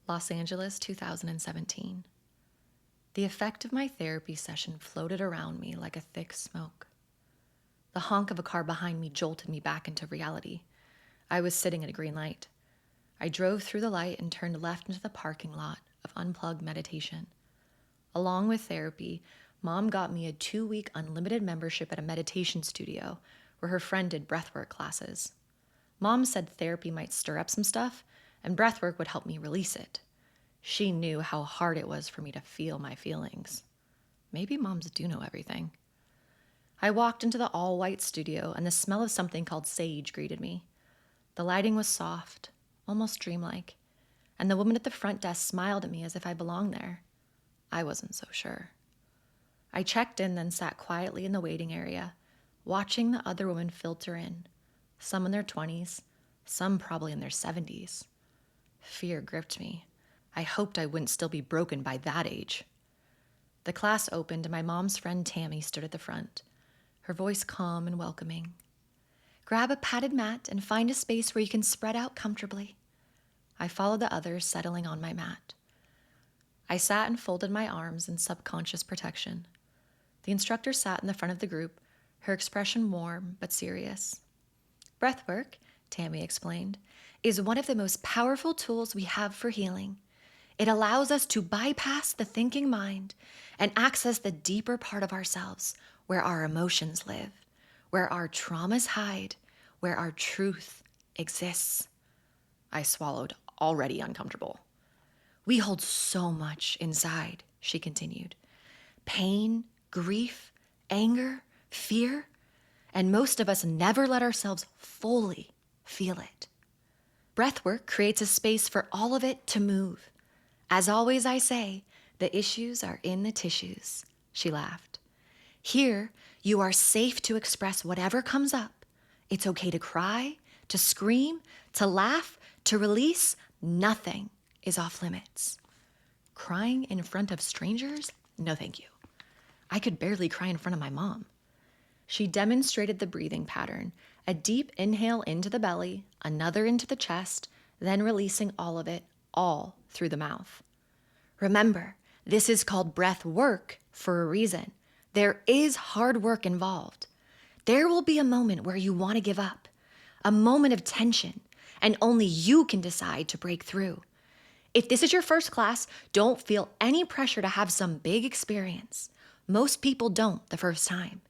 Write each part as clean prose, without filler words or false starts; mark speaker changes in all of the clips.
Speaker 1: Los Angeles, 2017. The effect of my therapy session floated around me like a thick smoke. The honk of a car behind me jolted me back into reality. I was sitting at a green light. I drove through the light and turned left into the parking lot of Unplugged Meditation. Along with therapy, Mom got me a 2-week unlimited membership at a meditation studio where her friend did breathwork classes. Mom said therapy might stir up some stuff, and breathwork would help me release it. She knew how hard it was for me to feel my feelings. Maybe moms do know everything. I walked into the all-white studio, and the smell of something called sage greeted me. The lighting was soft, almost dreamlike, and the woman at the front desk smiled at me as if I belonged there. I wasn't so sure. I checked in, then sat quietly in the waiting area, watching the other women filter in, some in their 20s, some probably in their 70s. Fear gripped me. I hoped I wouldn't still be broken by that age. The class opened, and my mom's friend Tammy stood at the front, her voice calm and welcoming. Grab a padded mat and find a space where you can spread out comfortably. I followed the others, settling on my mat. I sat and folded my arms in subconscious protection. The instructor sat in the front of the group, her expression warm but serious. Breathwork, Tammy explained, is one of the most powerful tools we have for healing. It allows us to bypass the thinking mind and access the deeper part of ourselves where our emotions live, where our traumas hide, where our truth exists. I swallowed, already uncomfortable. We hold so much inside, she continued. Pain, grief, anger, fear, and most of us never let ourselves fully feel it. Breathwork creates a space for all of it to move. As always, I say, the issues are in the tissues, she laughed. Here, you are safe to express whatever comes up. It's okay to cry, to scream, to laugh, to release. Nothing is off limits. Crying in front of strangers? No, thank you. I could barely cry in front of my mom. She demonstrated the breathing pattern, a deep inhale into the belly, another into the chest, then releasing all of it, all through the mouth. Remember, this is called breath work for a reason. There is hard work involved. There will be a moment where you want to give up, a moment of tension, and only you can decide to break through. If this is your first class, don't feel any pressure to have some big experience. Most people don't the first time.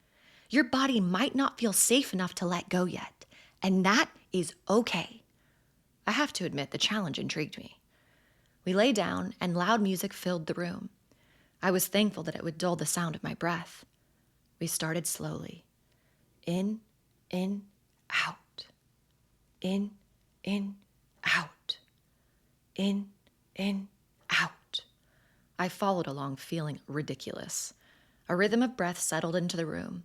Speaker 1: Your body might not feel safe enough to let go yet, and that is okay. I have to admit, the challenge intrigued me. We lay down, and loud music filled the room. I was thankful that it would dull the sound of my breath. We started slowly. In, out. In, out. In, out. I followed along, feeling ridiculous. A rhythm of breath settled into the room,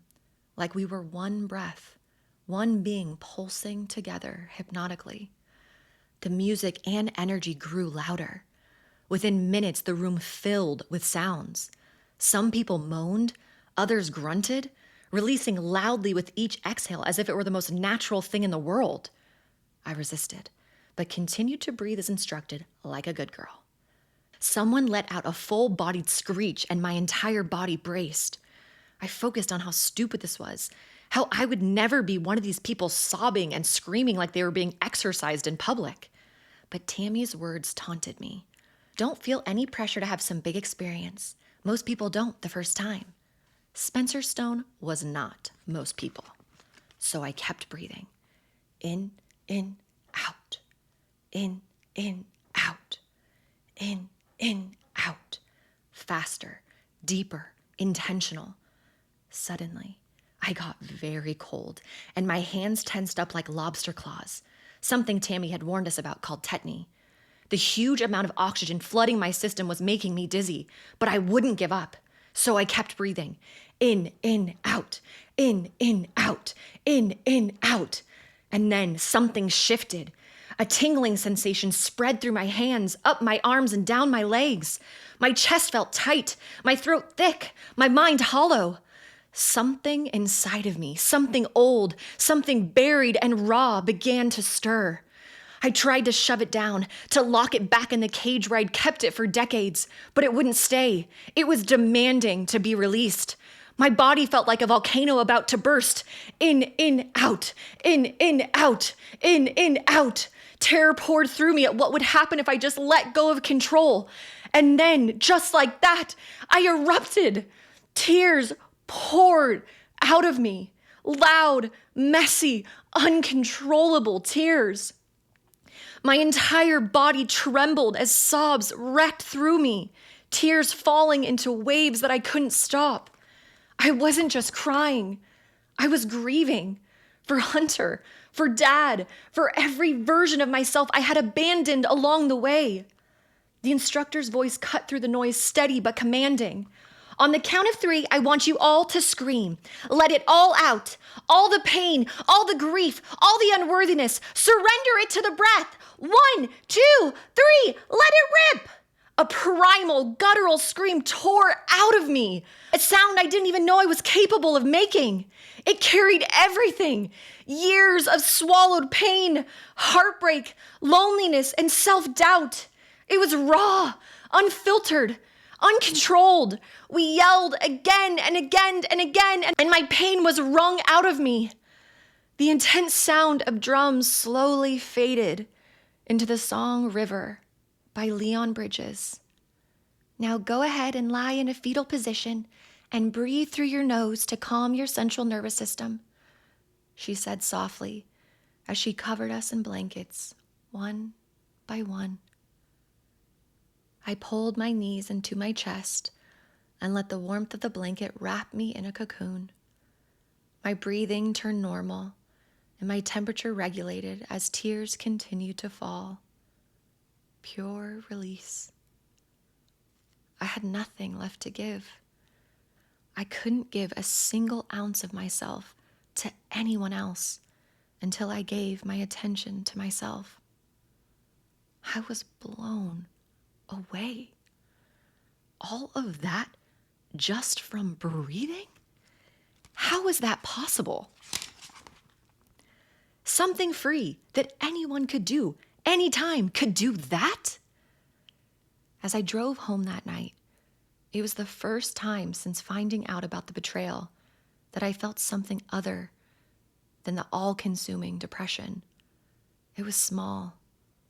Speaker 1: like we were one breath, one being pulsing together hypnotically. The music and energy grew louder. Within minutes, the room filled with sounds. Some people moaned, others grunted, releasing loudly with each exhale as if it were the most natural thing in the world. I resisted, but continued to breathe as instructed, like a good girl. Someone let out a full-bodied screech, and my entire body braced. I focused on how stupid this was, how I would never be one of these people sobbing and screaming like they were being exorcised in public. But Tammy's words taunted me. Don't feel any pressure to have some big experience. Most people don't the first time. Spencer Stone was not most people. So I kept breathing. In, out. In, out. In, out. Faster, deeper, intentional. Suddenly, I got very cold, and my hands tensed up like lobster claws, something Tammy had warned us about called tetany. The huge amount of oxygen flooding my system was making me dizzy, but I wouldn't give up. So I kept breathing. In, out. In, out. In, out. And then something shifted. A tingling sensation spread through my hands, up my arms and down my legs. My chest felt tight, my throat thick, my mind hollow. Something inside of me, something old, something buried and raw began to stir. I tried to shove it down, to lock it back in the cage where I'd kept it for decades, but it wouldn't stay. It was demanding to be released. My body felt like a volcano about to burst. In, out, out, out. Terror poured through me at what would happen if I just let go of control. And then, just like that, I erupted. Tears poured out of me. Loud, messy, uncontrollable tears. My entire body trembled as sobs wrecked through me, tears falling into waves that I couldn't stop. I wasn't just crying. I was grieving for Hunter, for Dad, for every version of myself I had abandoned along the way. The instructor's voice cut through the noise, steady but commanding. On the count of 3, I want you all to scream. Let it all out. All the pain, all the grief, all the unworthiness. Surrender it to the breath. 1, 2, 3, let it rip. A primal, guttural scream tore out of me. A sound I didn't even know I was capable of making. It carried everything. Years of swallowed pain, heartbreak, loneliness, and self-doubt. It was raw, unfiltered, uncontrolled. We yelled again and again and again, and my pain was wrung out of me. The intense sound of drums slowly faded into the song River by Leon Bridges. Now go ahead and lie in a fetal position and breathe through your nose to calm your central nervous system, she said softly as she covered us in blankets, one by one. I pulled my knees into my chest and let the warmth of the blanket wrap me in a cocoon. My breathing turned normal and my temperature regulated as tears continued to fall. Pure release. I had nothing left to give. I couldn't give a single ounce of myself to anyone else until I gave my attention to myself. I was blown away. All of that just from breathing? How is that possible? Something free that anyone could do, anytime, could do that? As I drove home that night, it was the first time since finding out about the betrayal that I felt something other than the all-consuming depression. It was small,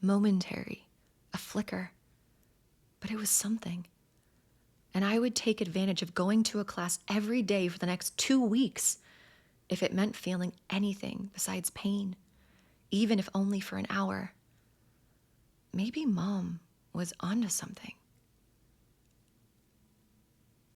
Speaker 1: momentary, a flicker, but it was something. And I would take advantage of going to a class every day for the next 2 weeks if it meant feeling anything besides pain, even if only for an hour. Maybe Mom was onto something.